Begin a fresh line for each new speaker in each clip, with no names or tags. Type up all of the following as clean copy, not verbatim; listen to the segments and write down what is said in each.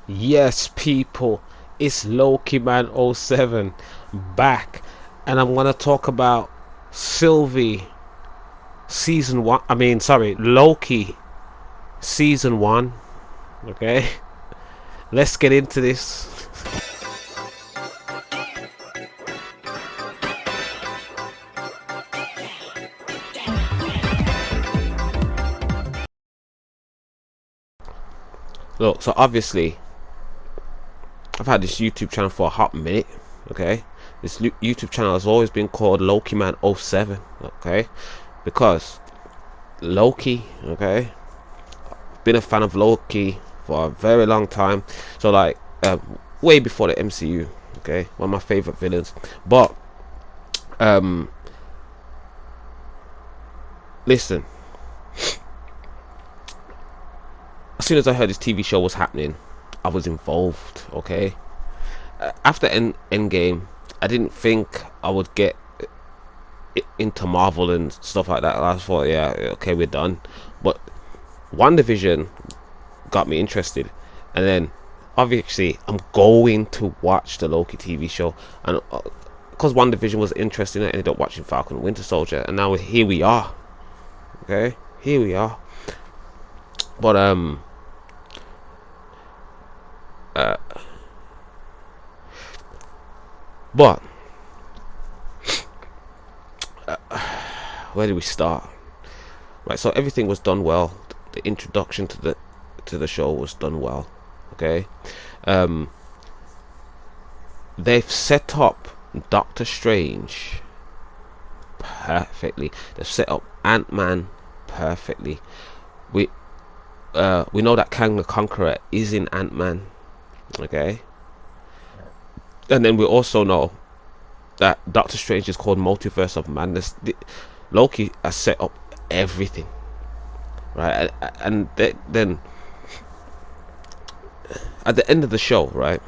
Yes, people, it's Loki Man '07 back, and I'm gonna talk about Sylvie season one. Sorry, Loki season one. Okay, let's get into this. Look, so obviously, I've had this YouTube channel for a hot minute. Okay, this YouTube channel has always been called Loki Man '07. Okay, because Loki. Okay, been a fan of Loki for a very long time. So like way before the MCU. Okay, one of my favorite villains. But um, listen, as soon as I heard this TV show was happening, I was involved. Okay, after Endgame, I didn't think I would get into Marvel and stuff like that. I thought, yeah, okay, we're done. But WandaVision got me interested, and then obviously I'm going to watch the Loki TV show, and because WandaVision was interesting, I ended up watching Falcon and Winter Soldier, and now here we are. Okay, here we are. But uh, but where do we start? Right, so everything was done well. The introduction to the show was done well. Okay, um, they've set up Doctor Strange perfectly. They've set up Antman perfectly. We we know that Kang the Conqueror is in Antman. Okay, and then we also know that Doctor Strange is called Multiverse of Madness. Loki has set up everything, right? And then at the end of the show, right?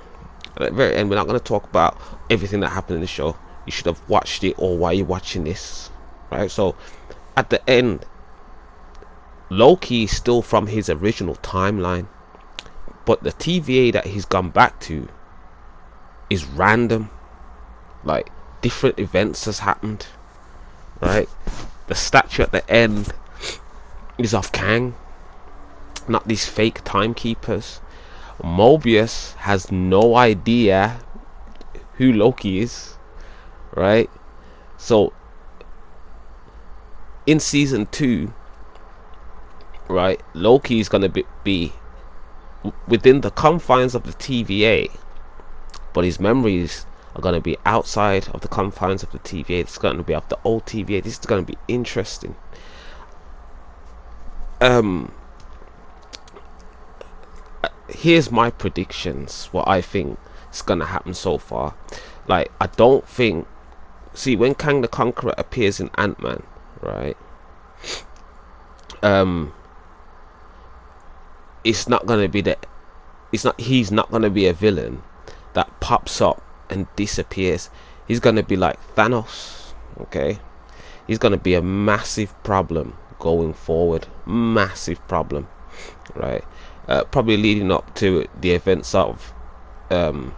At the very end, we're not going to talk about everything that happened in the show. You should have watched it, or why you're watching this, right? So at the end, Loki is still from his original timeline, but the TVA that he's gone back to is random. Like different events has happened, right? The statue at the end is of Kang, not these fake timekeepers. Mobius has no idea who Loki is, right? So in season 2, right, Loki is going to be within the confines of the TVA, but his memories are going to be outside of the confines of the TVA. It's going to be of the old TVA. This is going to be interesting. Here's my predictions, what I think is going to happen so far. Like, I don't think, see, when Kang the Conqueror appears in Ant-Man, right, it's not going to be he's not going to be a villain that pops up and disappears. He's going to be like Thanos. Okay, he's going to be a massive problem going forward, massive problem, right? Probably leading up to the events of the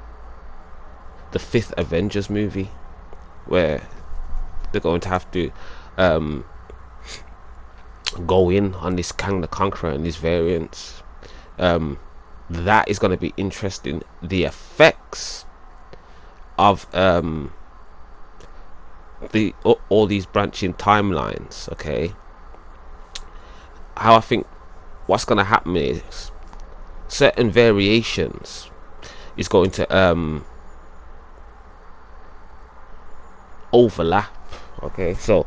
5th Avengers movie, where they're going to have to go in on this Kang the Conqueror and his variants. That is going to be interesting. The effects of all these branching timelines. Okay, how I think what's going to happen is certain variations is going to overlap. Okay, so,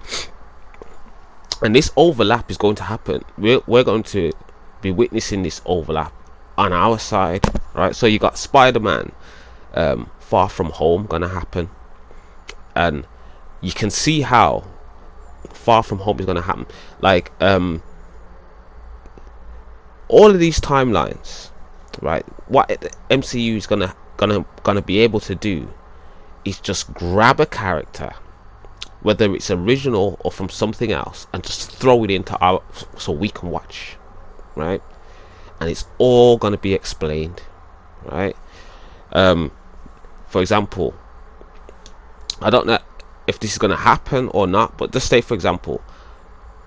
and this overlap is going to happen. We're going to be witnessing this overlap on our side, right? So you got Spider-Man Far From Home gonna happen, and you can see how Far From Home is gonna happen. Like all of these timelines, right? What the MCU is gonna be able to do is just grab a character, whether it's original or from something else, and just throw it into our, so we can watch, right? And it's all gonna be explained, right? For example, I don't know if this is going to happen or not, but just say for example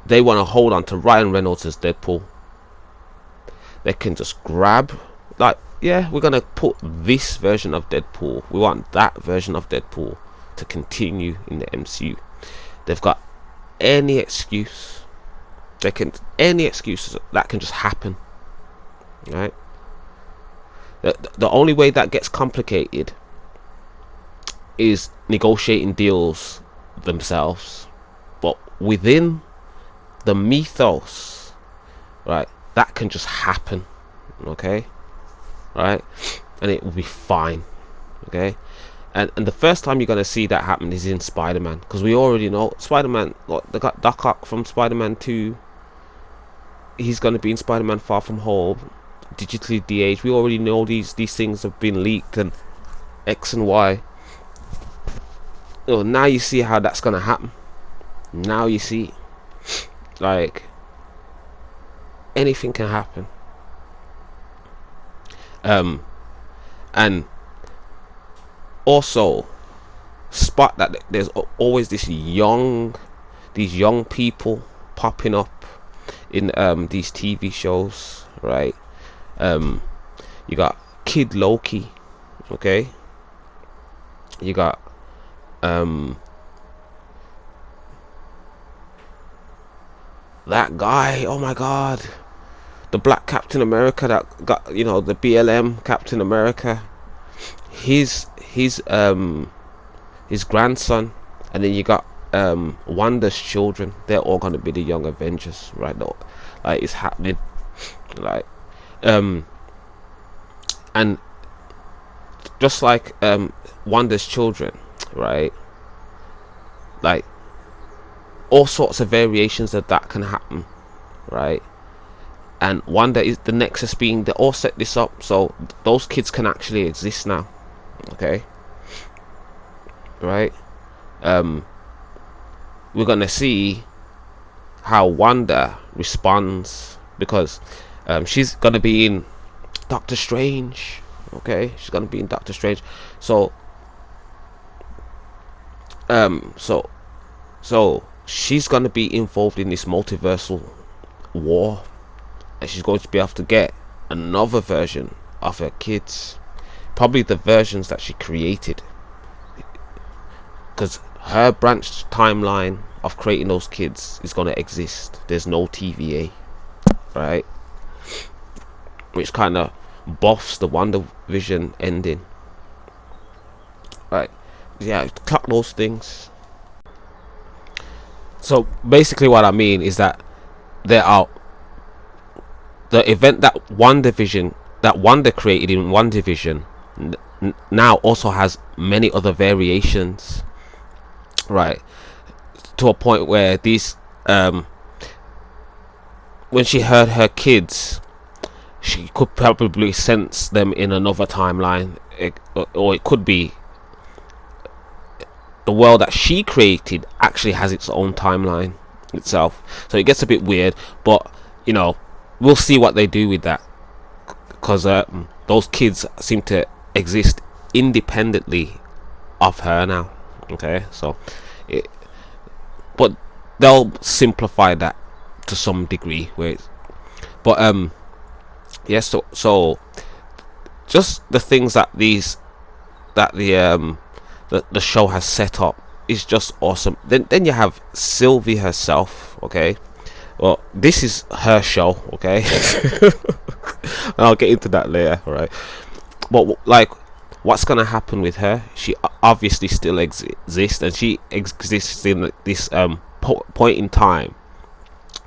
they want to hold on to Ryan Reynolds as Deadpool. They can just grab, like, yeah, we're going to put this version of Deadpool, we want that version of Deadpool to continue in the MCU. They've got any excuse, any excuse that can just happen, right? The only way that gets complicated is negotiating deals themselves, but within the mythos, right, that can just happen, okay, right, and it will be fine, okay. And the first time you're going to see that happen is in Spider-Man, because we already know Spider-Man, like, they got Doc Ock from Spider-Man 2, he's going to be in Spider-Man Far From Home, digitally de-aged. We already know these things have been leaked, and X and Y. Oh, now you see how that's going to happen. Now you see, like, anything can happen. And also spot that there's always these young people popping up in these TV shows, right? You got Kid Loki, okay, you got that guy, oh my god, the Black Captain America that got, you know, the BLM Captain America, his grandson, and then you got Wanda's children. They're all gonna be the young Avengers, right? Like, it's happening, like, and just like Wanda's children, right? Like, all sorts of variations of that can happen, right? And Wanda is the nexus being, they all set this up so those kids can actually exist now, okay, right? We're gonna see how Wanda responds, because she's gonna be in Doctor Strange, okay, she's gonna be in Doctor Strange, so she's gonna be involved in this multiversal war, and she's going to be able to get another version of her kids, probably the versions that she created, because her branched timeline of creating those kids is going to exist. There's no TVA, right? Which kind of buffs the WandaVision ending, right? Yeah, clock those things. So basically what I mean is that there are the event that Wanda created in WandaVision now also has many other variations, right? To a point where these when she heard her kids, she could probably sense them in another timeline, or it could be the world that she created actually has its own timeline itself. So it gets a bit weird, but you know, we'll see what they do with that, because those kids seem to exist independently of her now, okay. So but they'll simplify that to some degree, but yes, so just the things that the show has set up is just awesome. Then you have Sylvie herself, okay. Well, this is her show, okay. And I'll get into that later, right? But like, what's gonna happen with her? She obviously still exists, and she exists in this point in time.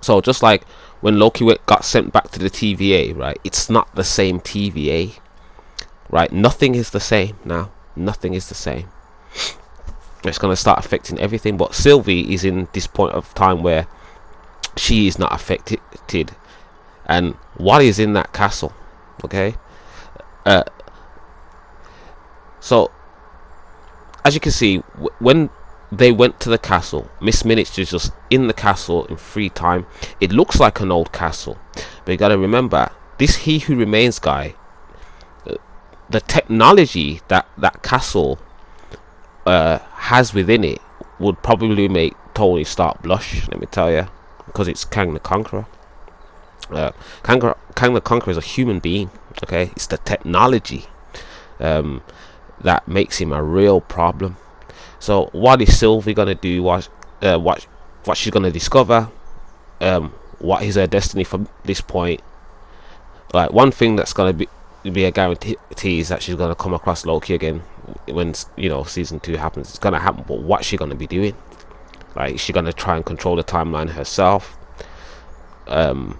So just like when Loki got sent back to the TVA, right? It's not the same TVA, right? Nothing is the same now. Nothing is the same. It's gonna start affecting everything. But Sylvie is in this point of time where she is not affected, and what is in that castle, okay. So as you can see, when they went to the castle, Miss Minutes is just in the castle in free time. It looks like an old castle, but you gotta remember, this He Who Remains guy, the technology that that castle has within it would probably make Tony Stark blush, let me tell you, because it's Kang the Conqueror. Kang the Conqueror is a human being. Okay, it's the technology that makes him a real problem. So what is Sylvie gonna do? What she's gonna discover? What is her destiny from this point? Like, one thing that's gonna be a guarantee is that she's gonna come across Loki again when, you know, season 2 happens. It's gonna happen, but what's she gonna be doing? Like, is she gonna try and control the timeline herself? You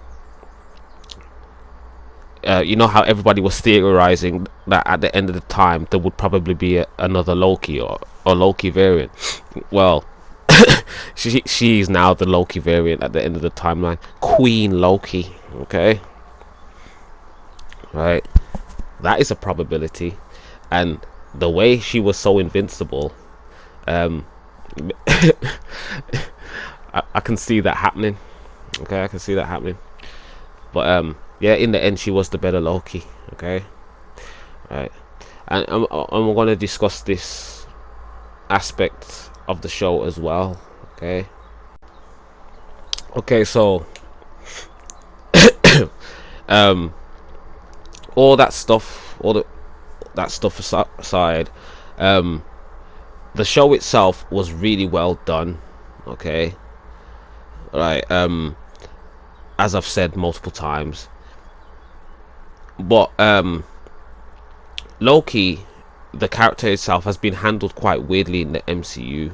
know how everybody was theorizing that at the end of the time there would probably be another Loki or Loki variant. Well, she's now the Loki variant at the end of the timeline, Queen Loki. Okay, right, that is a probability. And the way she was so invincible, I can see that happening. Okay, I can see that happening. But yeah, in the end, she was the better Loki. Okay, right, and we're going to discuss this aspect of the show as well. Okay, so all that stuff, aside, the show itself was really well done. Okay, right, as I've said multiple times. But Loki, the character itself, has been handled quite weirdly in the MCU.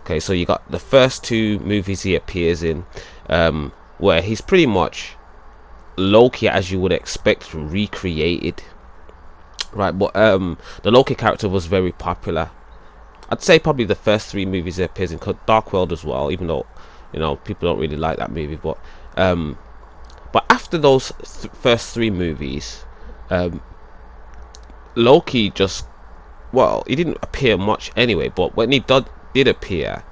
Okay, so you got the first 2 movies he appears in, where he's pretty much Loki as you would expect, recreated, right? But the Loki character was very popular. I'd say probably the first 3 movies he appears in, Dark World as well, even though, you know, people don't really like that movie. But after those first 3 movies, Loki just, well, he didn't appear much anyway. But when he did appear,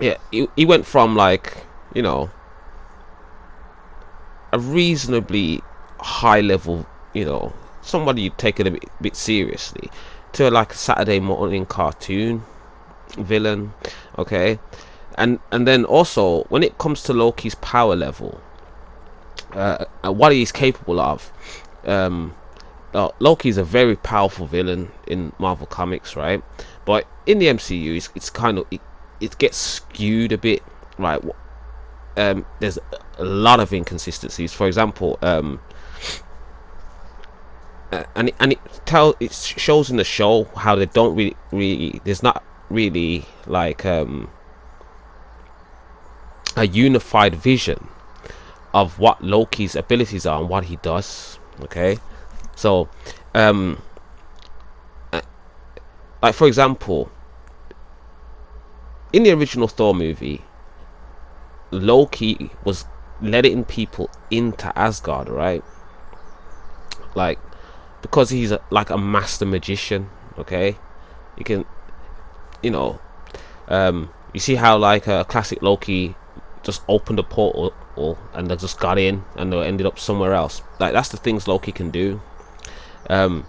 yeah, he went from, like, you know, a reasonably high level, you know, somebody you'd take it a bit seriously, to like a Saturday morning cartoon villain. Okay, and then also when it comes to Loki's power level, what he's capable of, Loki is a very powerful villain in Marvel Comics, right? But in the MCU, it's kind of, it gets skewed a bit, right? There's a lot of inconsistencies. For example, and it shows in the show how they don't really there's not really like a unified vision of what Loki's abilities are and what he does. Okay, so like, for example, in the original Thor movie, Loki was letting people into Asgard, right? Like, because he's like a master magician. Okay, you can, you know, you see how, like, a classic Loki just opened a portal and they just got in and they ended up somewhere else. Like, that's the things Loki can do. And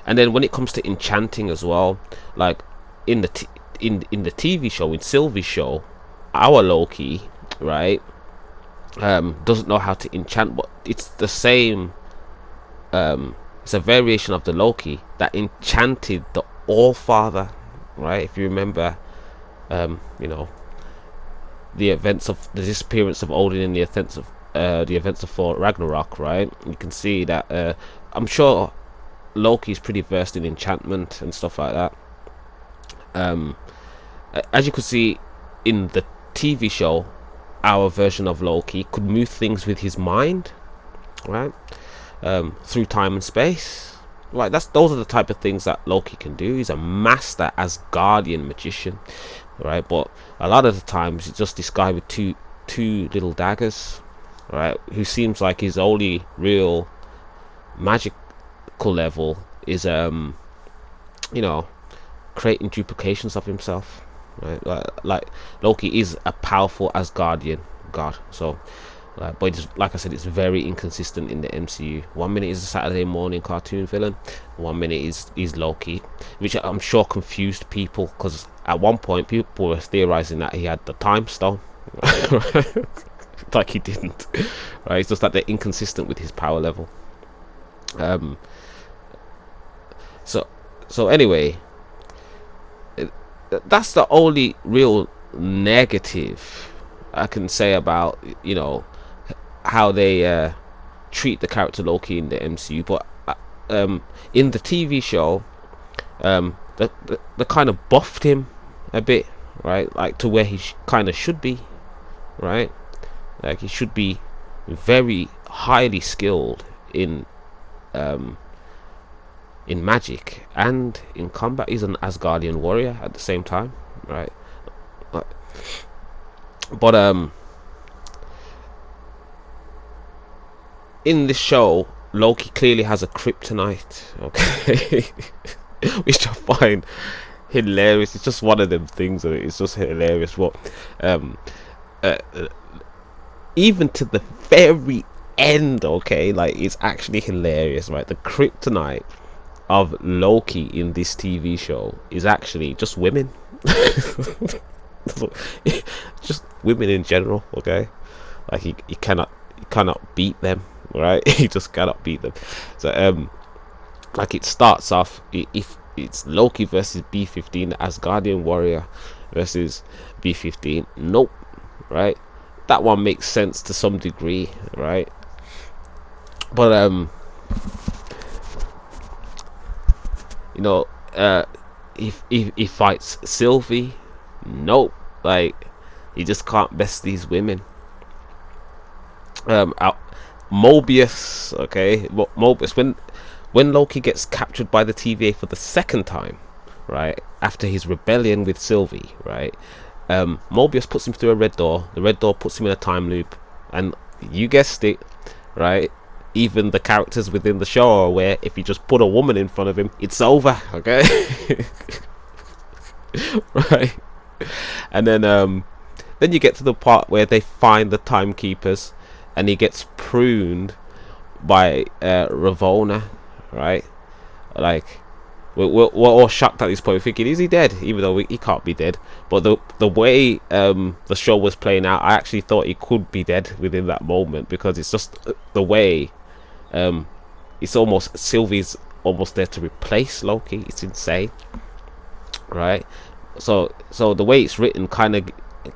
then when it comes to enchanting as well, like in the in the TV show, in Sylvie's show, our Loki, right, doesn't know how to enchant, but it's the same. It's a variation of the Loki that enchanted the All-Father, right? If you remember, you know, the events of the disappearance of Odin and the events of Thor Ragnarok, right? You can see that. I'm sure Loki's pretty versed in enchantment and stuff like that. As you could see in the TV show, our version of Loki could move things with his mind, right? Through time and space. Right, those are the type of things that Loki can do. He's a master Asgardian magician, right? But a lot of the times it's just this guy with two little daggers, right? Who seems like his only real magical level is you know, creating duplications of himself, right? Like Loki is a powerful Asgardian god. So But it's, like I said, it's very inconsistent in the MCU. 1 minute is a Saturday morning cartoon villain, 1 minute is Loki, which I'm sure confused people, because at one point people were theorizing that he had the time stone. Like he didn't. Right, it's just that they're inconsistent with his power level. um so anyway, that's the only real negative I can say about, how they treat the character Loki in the MCU. But in the TV show, they kind of buffed him a bit, right? Like to where he kind of should be, right? Like he should be very highly skilled in magic and in combat. He's an Asgardian warrior at the same time, right? But in this show, Loki clearly has a kryptonite, okay, which I find hilarious. It's just one of them things, and it's just hilarious. But uh, even to the very end, okay, like it's actually hilarious, right? The kryptonite of Loki in this TV show is actually just women. Just women in general, okay? Like he cannot beat them, right? He just cannot beat them. So like it starts off, if it's Loki versus B-15, the Asgardian warrior versus B-15, nope, right? That one makes sense to some degree, right? But he fights Sylvie, nope, like he just can't best these women. Mobius, okay, Mobius, when Loki gets captured by the TVA for the second time, right, after his rebellion with Sylvie, right, Mobius puts him through a red door. The red door puts him in a time loop, and you guessed it, right, even the characters within the show are aware, if you just put a woman in front of him, it's over, okay? Right. And then you get to the part where they find the timekeepers, and he gets pruned by Ravonna, right? Like we're all shocked at this point, thinking, is he dead? Even though he can't be dead. But the way the show was playing out, I actually thought he could be dead within that moment, because it's just the way it's almost, Sylvie's almost there to replace Loki. It's insane, right? So the way it's written kind of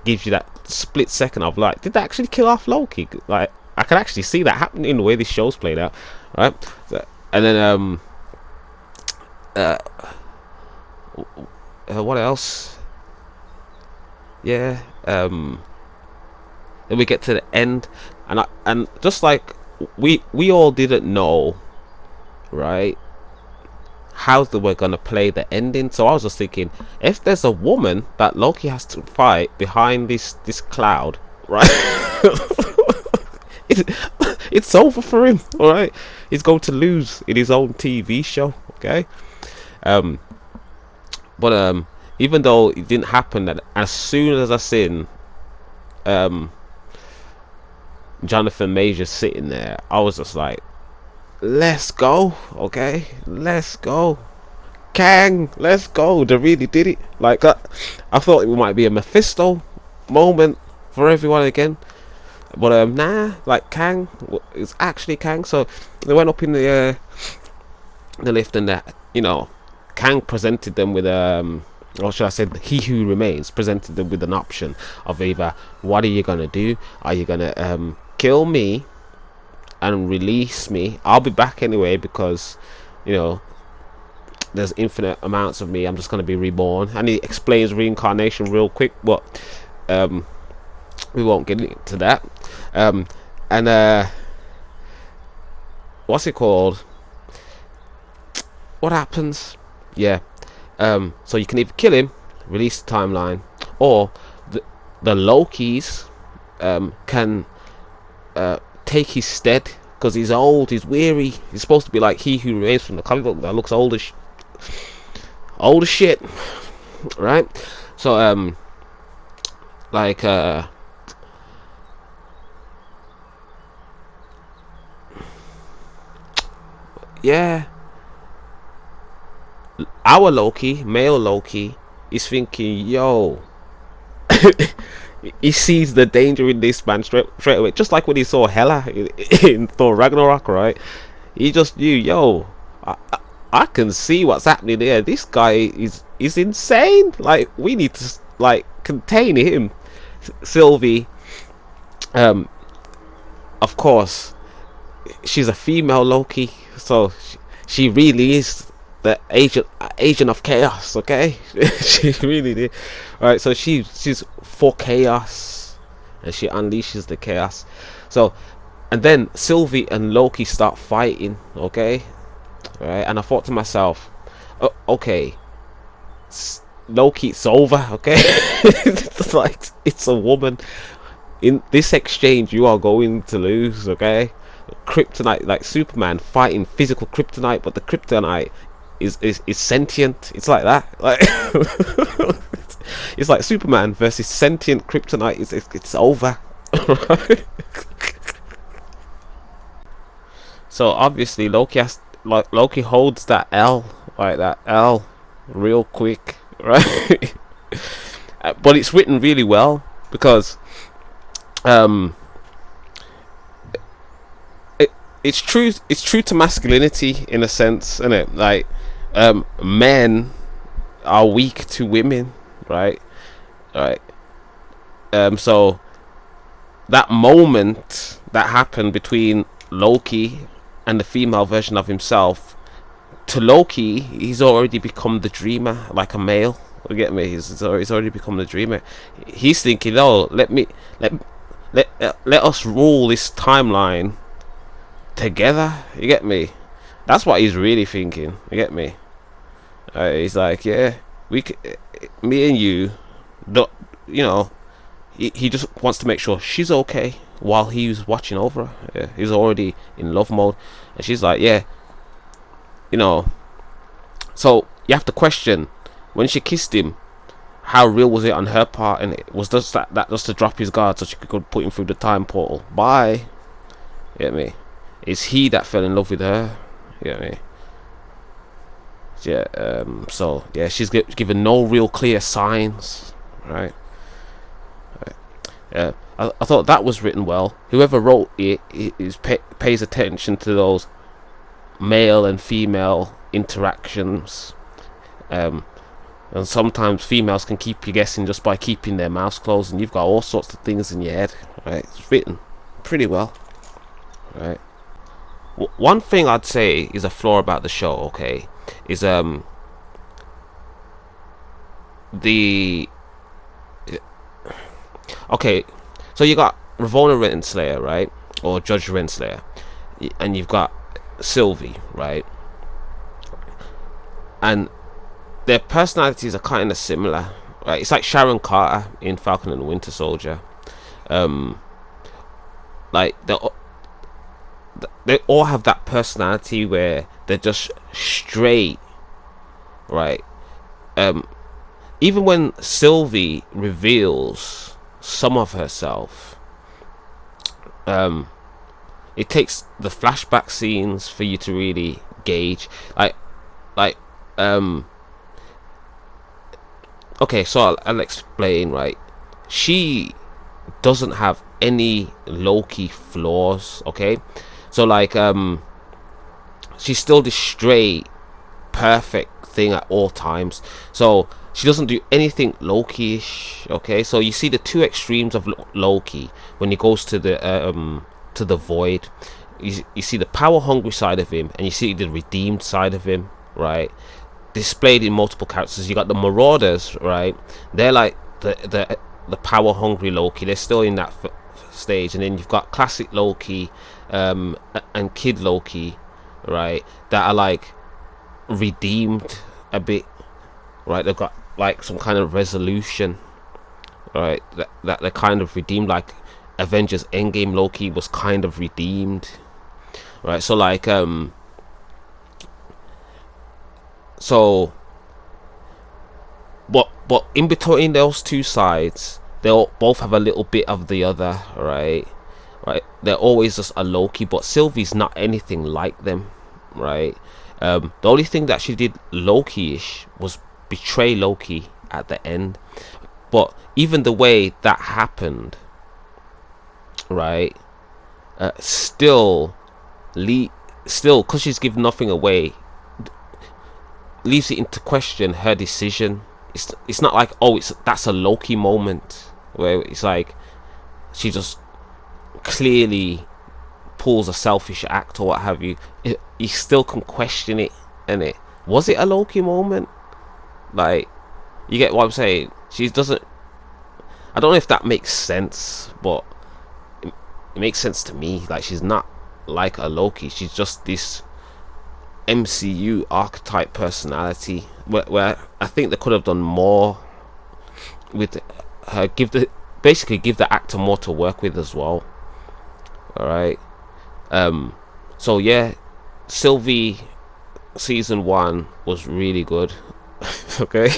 gives you that split second of like, did they actually kill off Loki? Like I can actually see that happening in the way this show's played out, right? So, and then what else? Yeah, then we get to the end, and just like we all didn't know, right, how they were gonna play the ending. So I was just thinking, if there's a woman that Loki has to fight behind this cloud, right, it's over for him, all right. He's going to lose in his own TV show, okay. But even though it didn't happen, that as soon as I seen Jonathan Majors sitting there, I was just like, let's go, okay, let's go, Kang, let's go. They really did it. Like I thought it might be a Mephisto moment for everyone again, but nah, like Kang, it's actually Kang. So they went up in the lift, and that, Kang presented them with or should I say, he who remains presented them with an option of either, what are you gonna do? Are you gonna kill me and release me? I'll be back anyway, because there's infinite amounts of me. I'm just gonna be reborn. And he explains reincarnation real quick, but we won't get into that. And what's it called? What happens? Yeah. So you can either kill him, release the timeline, or the Lokis can take his stead, because he's old, he's weary. He's supposed to be like he who remains from the comic book that looks old as shit, right? So like yeah, our Loki, male Loki, is thinking, yo, he sees the danger in this man straight away, just like when he saw Hela in Thor Ragnarok, right? He just knew, yo, I can see what's happening here. This guy is insane. Like, we need to like contain him. Sylvie, um, of course, she's a female Loki, so she really is the agent of chaos. Okay, she really did. Right, so she's for chaos, and she unleashes the chaos. So, and then Sylvie and Loki start fighting. Okay, right, and I thought to myself, oh, okay, Loki, it's over. Okay, it's like, it's a woman. In this exchange, you are going to lose. Okay, kryptonite, like Superman fighting physical kryptonite, but the kryptonite is sentient. It's like that. Like, it's like Superman versus sentient kryptonite. It's over. Right? So obviously Loki has, like, Loki holds that L, like that L real quick, right? But it's written really well, because um it's true to masculinity, in a sense, isn't it? Like, men are weak to women, right? Right. So that moment that happened between Loki and the female version of himself, to Loki, he's already become the dreamer, like a male. You get me? He's already become the dreamer. He's thinking, oh, let us rule this timeline together. You get me? That's what he's really thinking. You get me? He's like, yeah, me and you, don't, you know. He just wants to make sure she's okay while he's watching over her. Yeah, he's already in love mode, and she's like, yeah, you know. So you have to question, when she kissed him, how real was it on her part, and it was just that just to drop his guard so she could put him through the time portal. Bye. You get me? Is he that fell in love with her? You get me? Yeah. So yeah, she's given no real clear signs, right? I thought that was written well. Whoever wrote it pays attention to those male and female interactions, and sometimes females can keep you guessing just by keeping their mouths closed, and you've got all sorts of things in your head. Right? It's written pretty well. Right. One thing I'd say is a flaw about the show. Okay, is the okay, so you got Ravonna Renslayer, right, or Judge Renslayer, and you've got Sylvie, right, and their personalities are kind of similar, right? It's like Sharon Carter in Falcon and the Winter Soldier. Like they all have that personality where they're just straight, right? Even when Sylvie reveals some of herself, it takes the flashback scenes for you to really gauge, like okay, so I'll explain, right? She doesn't have any Loki flaws, okay? So like she's still this straight perfect thing at all times, so she doesn't do anything Loki-ish, okay? So you see the two extremes of Loki when he goes to the void. You see the power hungry side of him, and you see the redeemed side of him, right? Displayed in multiple characters. You got the Marauders, right? They're like the power hungry Loki. They're still in that stage. And then you've got classic Loki and Kid Loki, right, that are like redeemed a bit, right? They've got like some kind of resolution, right, that they're kind of redeemed, like Avengers Endgame Loki was kind of redeemed, right? So like so but in between those two sides, they'll both have a little bit of the other, right? They're always just a Loki, but Sylvie's not anything like them, right? The only thing that she did Loki-ish was betray Loki at the end. But even the way that happened, right? Still, still, because she's given nothing away, leaves it into question her decision. It's not like, oh, that's a Loki moment where it's like she just clearly pulls a selfish act or what have you. You still can question it, and it was it a Loki moment? Like, you get what I'm saying? She doesn't. I don't know if that makes sense, but it makes sense to me. Like, she's not like a Loki. She's just this MCU archetype personality where I think they could have done more with her. Basically give the actor more to work with as well. All right. So yeah, Sylvie season 1 was really good. Okay.